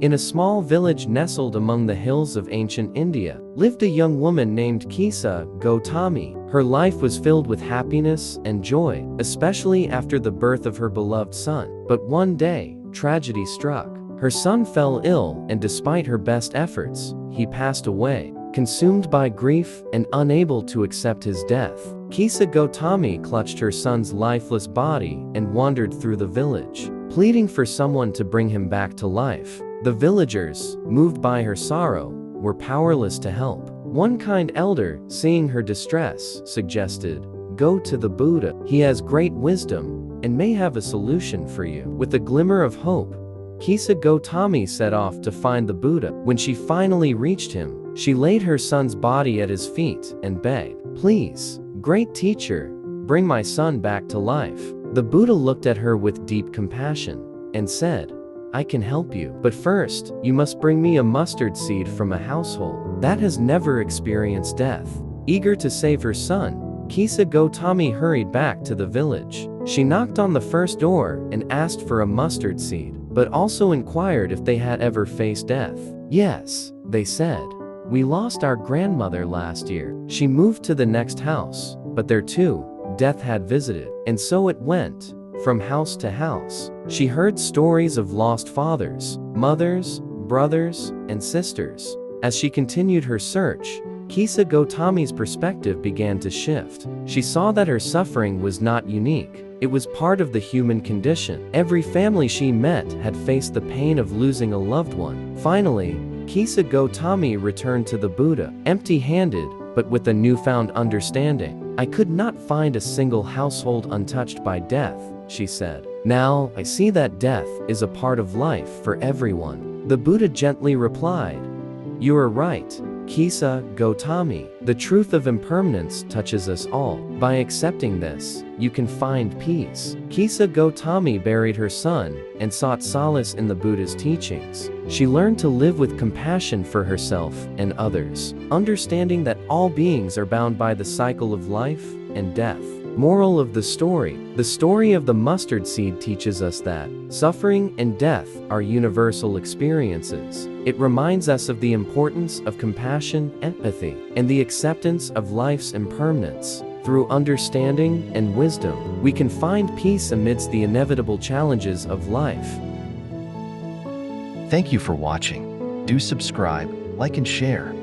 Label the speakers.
Speaker 1: In a small village nestled among the hills of ancient India, lived a young woman named Kisa Gotami. Her life was filled with happiness and joy, especially after the birth of her beloved son. But one day, tragedy struck. Her son fell ill, and despite her best efforts, he passed away. Consumed by grief and unable to accept his death, Kisa Gotami clutched her son's lifeless body and wandered through the village, pleading for someone to bring him back to life. The villagers, moved by her sorrow, were powerless to help. One kind elder, seeing her distress, suggested, "Go to the Buddha. He has great wisdom and may have a solution for you." With a glimmer of hope, Kisa Gotami set off to find the Buddha. When she finally reached him, she laid her son's body at his feet and begged, "Please, great teacher, bring my son back to life." The Buddha looked at her with deep compassion and said, "I can help you, but first, you must bring me a mustard seed from a household that has never experienced death." Eager to save her son, Kisa Gotami hurried back to the village. She knocked on the first door and asked for a mustard seed, but also inquired if they had ever faced death. "Yes," they said. "We lost our grandmother last year. She moved to the next house, but there too, death had visited." And so it went, from house to house. She heard stories of lost fathers, mothers, brothers, and sisters. As she continued her search, Kisa Gotami's perspective began to shift. She saw that her suffering was not unique. It was part of the human condition. Every family she met had faced the pain of losing a loved one. Finally, Kisa Gotami returned to the Buddha, empty-handed, but with a newfound understanding. "I could not find a single household untouched by death," she said. "Now, I see that death is a part of life for everyone." The Buddha gently replied, "You are right, Kisa Gotami. The truth of impermanence touches us all. By accepting this, you can find peace." Kisa Gotami buried her son and sought solace in the Buddha's teachings. She learned to live with compassion for herself and others, understanding that all beings are bound by the cycle of life and death. Moral of the story of the mustard seed teaches us that suffering and death are universal experiences. It reminds us of the importance of compassion, empathy, and the acceptance of life's impermanence. Through understanding and wisdom, we can find peace amidst the inevitable challenges of life.
Speaker 2: Thank you for watching. Do subscribe, like and share.